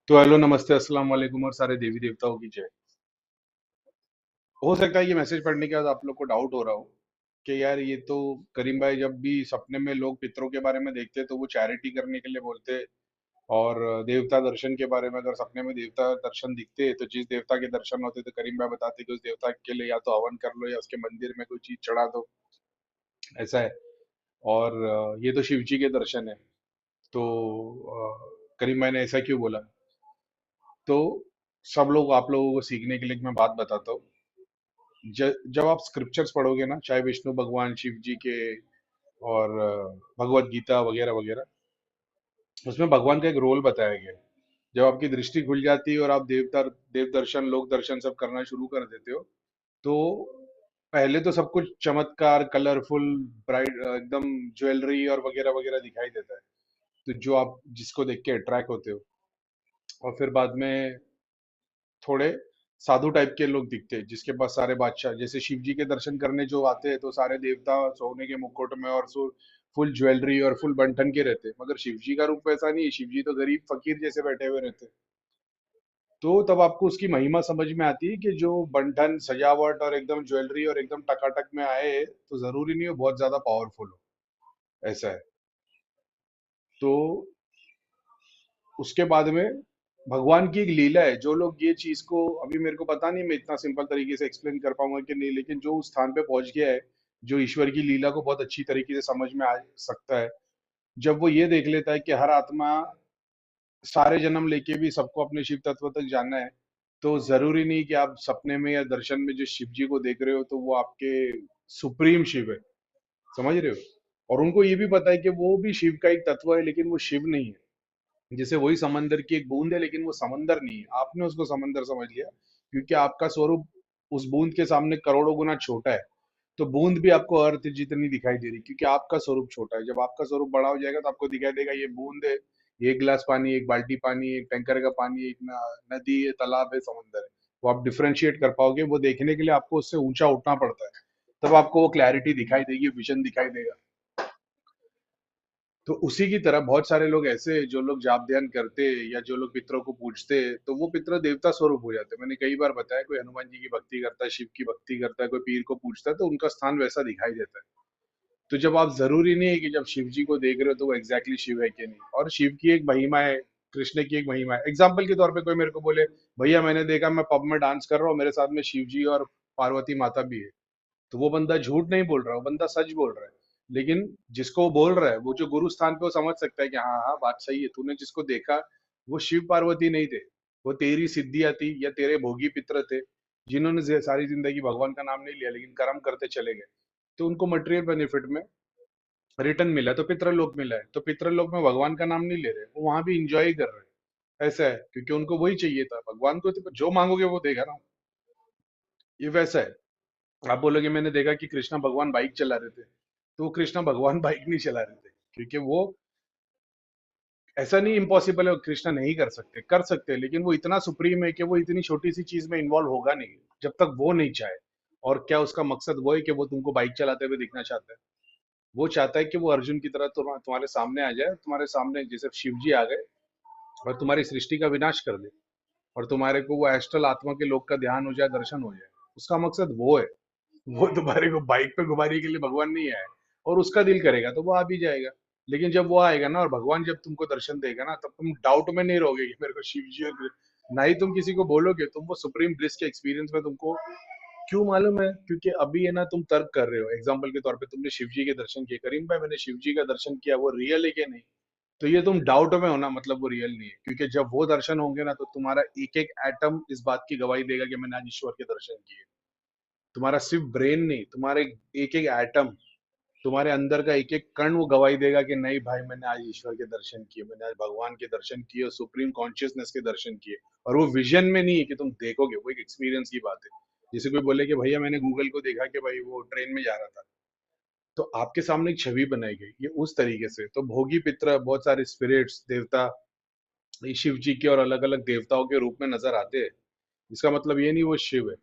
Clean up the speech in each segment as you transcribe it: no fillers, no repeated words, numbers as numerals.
तो हेलो, नमस्ते, अस्सलाम वालेकुम और सारे देवी देवताओं की जय। हो सकता है ये मैसेज पढ़ने के बाद आप लोग को डाउट हो रहा हो कि यार ये तो करीम भाई, जब भी सपने में लोग पितरों के बारे में देखते तो वो चैरिटी करने के लिए बोलते। और देवता दर्शन के बारे में अगर सपने में देवता दर्शन दिखते तो जिस देवता के दर्शन होते तो करीम भाई बताते कि उस देवता के लिए या तो हवन कर लो या उसके मंदिर में कोई चीज चढ़ा दो। ऐसा है। और ये तो शिव जी के दर्शन है। तो करीम भाई ने ऐसा क्यों बोला? तो सब लोग, आप लोगों को सीखने के लिए एक मैं बात बताता हूँ। जब आप स्क्रिप्चर्स पढ़ोगे ना, चाहे विष्णु भगवान, शिव जी के और भगवत गीता वगैरह वगैरह, उसमें भगवान का एक रोल बताया गया है। जब आपकी दृष्टि खुल जाती है और आप देव दर्शन, लोक दर्शन सब करना शुरू कर देते हो, तो पहले तो सब कुछ चमत्कार, कलरफुल, ब्राइट, एकदम ज्वेलरी और वगैरह वगैरह दिखाई देता है। तो जो आप जिसको देख के अट्रैक्ट होते हो, और फिर बाद में थोड़े साधु टाइप के लोग दिखते हैं जिसके पास सारे बादशाह, जैसे शिव जी के दर्शन करने जो आते हैं तो सारे देवता सोने के मुकुट में और फुल ज्वेलरी और फुल बंठन के रहते हैं, मगर शिव जी का रूप वैसा नहीं है। शिव जी तो गरीब फकीर जैसे बैठे हुए रहते हैं। तो तब आपको उसकी महिमा समझ में आती है कि जो बंठन, सजावट और एकदम ज्वेलरी और एकदम टकाटक में आए तो जरूरी नहीं हो बहुत ज्यादा पावरफुल हो। ऐसा है। तो उसके बाद में भगवान की एक लीला है। जो लोग ये चीज को, अभी मेरे को पता नहीं मैं इतना सिंपल तरीके से एक्सप्लेन कर पाऊंगा कि नहीं, लेकिन जो उस स्थान पे पहुंच गया है, जो ईश्वर की लीला को बहुत अच्छी तरीके से समझ में आ सकता है, जब वो ये देख लेता है कि हर आत्मा सारे जन्म लेके भी सबको अपने शिव तत्व तक जाना है, तो जरूरी नहीं कि आप सपने में या दर्शन में जो शिव जी को देख रहे हो तो वो आपके सुप्रीम शिव है। समझ रहे हो? और उनको ये भी पता है कि वो भी शिव का एक तत्व है, लेकिन वो शिव नहीं है। जैसे वही समंदर की एक बूंद है, लेकिन वो समंदर नहीं है। आपने उसको समंदर समझ लिया, क्योंकि आपका स्वरूप उस बूंद के सामने करोड़ों गुना छोटा है। तो बूंद भी आपको अर्थ जितनी दिखाई दे रही, क्योंकि आपका स्वरूप छोटा है। जब आपका स्वरूप बड़ा हो जाएगा तो आपको दिखाई देगा ये बूंद है, ये एक गिलास पानी, एक बाल्टी पानी, एक टैंकर का पानी, एक नदी है, तालाब है, समंदर है। वो आप डिफ्रेंशिएट कर पाओगे। वो देखने के लिए आपको उससे ऊंचा उठना पड़ता है, तब आपको वो क्लैरिटी दिखाई देगी, विजन दिखाई देगा। तो उसी की तरह बहुत सारे लोग ऐसे हैं, जो लोग जाप ध्यान करते या जो लोग पितरों को पूजते, तो वो पितर देवता स्वरूप हो जाते हैं। मैंने कई बार बताया, कोई हनुमान जी की भक्ति करता है, शिव की भक्ति करता है, कोई पीर को पूजता है, तो उनका स्थान वैसा दिखाई देता है। तो जब आप, जरूरी नहीं है कि जब शिव जी को देख रहे हो तो वो एग्जैक्टली शिव है कि नहीं। और शिव की एक महिमा है, कृष्ण की एक महिमा है। एग्जाम्पल के तौर पे कोई मेरे को बोले, भैया मैंने देखा मैं पब में डांस कर रहा हूँ, मेरे साथ में शिव जी और पार्वती माता भी है, तो वो बंदा झूठ नहीं बोल रहा, वो बंदा सच बोल रहा है। लेकिन जिसको वो बोल रहा है, वो जो गुरु स्थान पे, वो समझ सकता है कि हाँ हाँ बात सही है, तूने जिसको देखा वो शिव पार्वती नहीं थे, वो तेरी सिद्धियां थी या तेरे भोगी पितर थे, जिन्होंने सारी जिंदगी भगवान का नाम नहीं लिया लेकिन कर्म करते चले गए। तो उनको मटेरियल बेनिफिट में रिटर्न मिला, तो पितृलोक मिला है, तो पितृलोक में भगवान का नाम नहीं ले रहे, वो वहां भी इंजॉय कर रहे हैं। ऐसा है, क्योंकि उनको वही चाहिए था। भगवान को तो जो मांगोगे वो देगा ना। ये वैसा है। आप बोलोगे मैंने देखा कि कृष्णा भगवान बाइक चला रहे थे, तो वो कृष्णा भगवान बाइक नहीं चला रहे थे, क्योंकि वो, ऐसा नहीं इम्पॉसिबल है कृष्णा नहीं कर सकते, कर सकते हैं, लेकिन वो इतना सुप्रीम है कि वो इतनी छोटी सी चीज में इन्वॉल्व होगा नहीं जब तक वो नहीं चाहे। और क्या उसका मकसद वो है कि वो तुमको बाइक चलाते हुए दिखना चाहता है? वो चाहता है कि वो अर्जुन की तरह तुम्हारे सामने आ जाए, तुम्हारे सामने जैसे शिव जी आ गए और तुम्हारी सृष्टि का विनाश कर दे, और तुम्हारे को वो एस्ट्रल आत्मा के लोक का ध्यान हो जाए, दर्शन हो जाए। उसका मकसद वो है। वो तुम्हारे को बाइक पे घुमाने के लिए भगवान नहीं आया। और उसका दिल करेगा तो वो आ भी जाएगा। लेकिन जब वो आएगा ना और भगवान जब तुमको दर्शन देगा ना, तब तुम डाउट में नहीं रहोगे कि मेरे को शिव जी ना ही तुम किसी को बोलोगे, तुम वो सुप्रीम ब्लिस के एक्सपीरियंस में तुमको क्यों मालूम है, क्योंकि अभी है ना तुम तर्क कर रहे हो। एग्जाम्पल के तौर पे तुमने शिव जी के दर्शन किए, करीम भाई मैंने शिव जी का दर्शन किया, वो रियल है कि नहीं? तो ये तुम डाउट में हो ना, मतलब वो रियल नहीं है। क्योंकि जब वो दर्शन होंगे ना, तो तुम्हारा एक एक एटम इस बात की गवाही देगा कि मैंने आज ईश्वर के दर्शन किए। तुम्हारा सिर्फ ब्रेन नहीं, तुम्हारे एक एक एटम, तुम्हारे अंदर का एक एक कण वो गवाही देगा कि नहीं भाई, मैंने आज ईश्वर के दर्शन किए, मैंने आज भगवान के दर्शन किए और सुप्रीम कॉन्शियसनेस के दर्शन किए। और वो विजन में नहीं है कि तुम देखोगे, वो एक एक्सपीरियंस की बात है। जैसे कोई बोले कि भैया मैंने गूगल को देखा कि भाई वो ट्रेन में जा रहा था, तो आपके सामने एक छवि बनाई गई, ये उस तरीके से। तो भोगी पित्र, बहुत सारे स्पिरिट्स, देवता, ये शिव जी के और अलग अलग देवताओं के रूप में नजर आते हैं। इसका मतलब ये नहीं वो शिव है।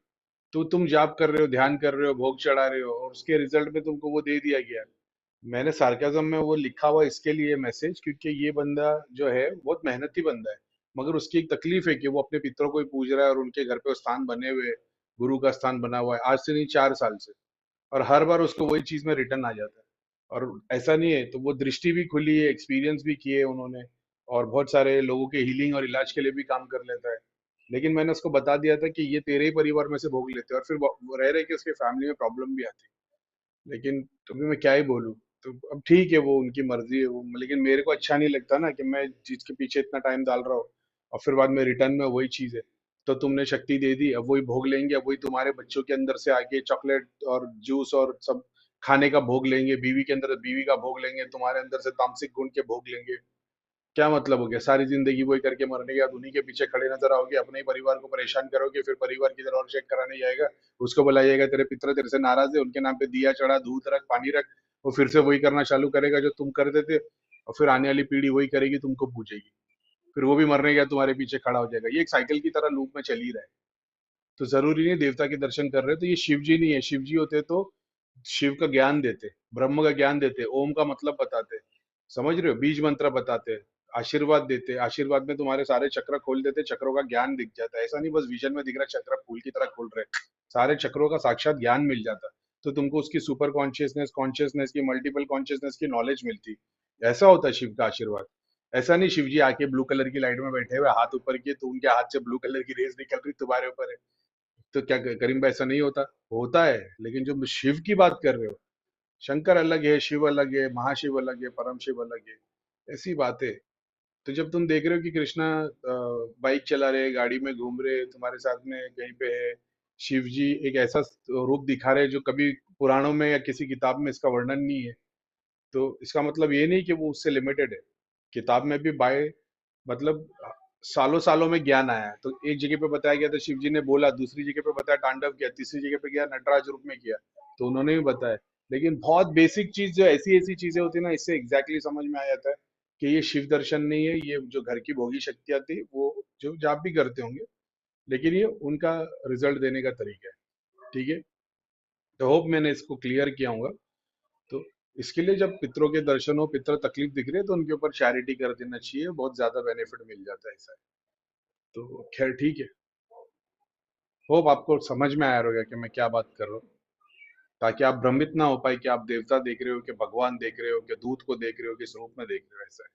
तो तुम जाप कर रहे हो, ध्यान कर रहे हो, भोग चढ़ा रहे हो, और उसके रिजल्ट में तुमको वो दे दिया गया। मैंने सार्केज्म में वो लिखा हुआ इसके लिए मैसेज, क्योंकि ये बंदा जो है बहुत मेहनती बंदा है। मगर उसकी एक तकलीफ है कि वो अपने पितरों को ही पूज रहा है और उनके घर पे वो स्थान बने हुए हैं, गुरु का स्थान बना हुआ है आज से नहीं 4 साल से। और हर बार उसको वही चीज में रिटर्न आ जाता है। और ऐसा नहीं है तो वो दृष्टि भी खुली है, एक्सपीरियंस भी किए उन्होंने, और बहुत सारे लोगों के हीलिंग और इलाज के लिए भी काम कर लेता है। लेकिन मैंने उसको बता दिया था कि ये तेरे ही परिवार में से भोग लेते हैं, और फिर वो रह रहे कि उसके फैमिली में प्रॉब्लम भी आती है। लेकिन तुम्हें मैं क्या ही बोलूं। तो अब ठीक है, वो उनकी मर्जी है वो, लेकिन मेरे को अच्छा नहीं लगता ना कि मैं चीज के पीछे इतना टाइम डाल रहा हूँ और फिर बाद में रिटर्न में वही चीज है। तो तुमने शक्ति दे दी, अब वही भोग लेंगे, अब वही तुम्हारे बच्चों के अंदर से आके चॉकलेट और जूस और सब खाने का भोग लेंगे, बीवी के अंदर बीवी का भोग लेंगे, तुम्हारे अंदर से तामसिक गुण के भोग लेंगे। क्या मतलब हो गया? सारी जिंदगी वही करके मरने के बाद उन्हीं के पीछे खड़े नजर आओगे, अपने ही परिवार को परेशान करोगे, फिर परिवार की तरह और चेक कराने जाएगा, उसको बुलाइएगा, तेरे पितर तेरे से नाराज है, उनके नाम पे दिया चढ़ा, दूध रख, पानी रख। वो फिर से वही करना चालू करेगा जो तुम करते थे, और फिर आने वाली पीढ़ी वही करेगी, तुमको पूछेगी, फिर वो भी मरने के बाद तुम्हारे पीछे खड़ा हो जाएगा। ये एक साइकिल की तरह लूप में चल ही रहा है। तो जरूरी नहीं देवता के दर्शन कर रहे हो तो ये शिव जी नहीं है। शिव जी होते तो शिव का ज्ञान देते, ब्रह्म का ज्ञान देते, ओम का मतलब बताते, समझ रहे हो, बीज मंत्र बताते, आशीर्वाद देते, आशीर्वाद में तुम्हारे सारे चक्र खोल देते, चक्रों का ज्ञान दिख जाता है। ऐसा नहीं बस विजन में दिख रहा चक्र फूल की तरह खुल रहे, सारे चक्रों का साक्षात ज्ञान मिल जाता। तो तुमको उसकी सुपर कॉन्शियसनेस, कॉन्शियसनेस की, मल्टीपल कॉन्शियसनेस की नॉलेज मिलती। ऐसा होता है शिव का आशीर्वाद। ऐसा नहीं शिव जी आके ब्लू कलर की लाइट में बैठे हुए हाथ ऊपर किए तो उनके हाथ से ब्लू कलर की रेस निकल रही तुम्हारे ऊपर है। तो क्या करीम भाई ऐसा नहीं होता? होता है, लेकिन जो शिव की बात कर रहे हो, शंकर अलग है, शिव अलग है, महाशिव अलग है, परम शिव अलग है, ऐसी बात है। तो जब तुम देख रहे हो कि कृष्णा बाइक चला रहे, गाड़ी में घूम रहे, तुम्हारे साथ में कहीं पे है, शिव जी एक ऐसा रूप दिखा रहे जो कभी पुराणों में या किसी किताब में इसका वर्णन नहीं है, तो इसका मतलब ये नहीं कि वो उससे लिमिटेड है। किताब में भी बाय मतलब सालों सालों में ज्ञान आया है। तो एक जगह पे बताया गया था शिव जी ने बोला, दूसरी जगह पे बताया तांडव किया, तीसरी जगह पे गया नटराज रूप में किया, तो उन्होंने भी बताया। लेकिन बहुत बेसिक चीज जो ऐसी ऐसी चीजें होती है ना, इससे एग्जैक्टली समझ में आ जाता है कि ये शिव दर्शन नहीं है, ये जो घर की भोगी शक्तियां थी वो जो जाप भी करते होंगे, लेकिन ये उनका रिजल्ट देने का तरीका है। ठीक है, तो होप मैंने इसको क्लियर किया होगा। तो इसके लिए जब पितरों के दर्शन हो, पितर तकलीफ दिख रही है, तो उनके ऊपर चैरिटी कर देना चाहिए, बहुत ज्यादा बेनिफिट मिल जाता है ऐसा है। तो खैर ठीक है, होप आपको समझ में आया होगा कि मैं क्या बात कर रहा हूँ, ताकि आप भ्रमित ना हो पाए कि आप देवता देख रहे हो कि भगवान देख रहे हो कि दूत को देख रहे हो किस रूप में देख रहे हो, ऐसा है।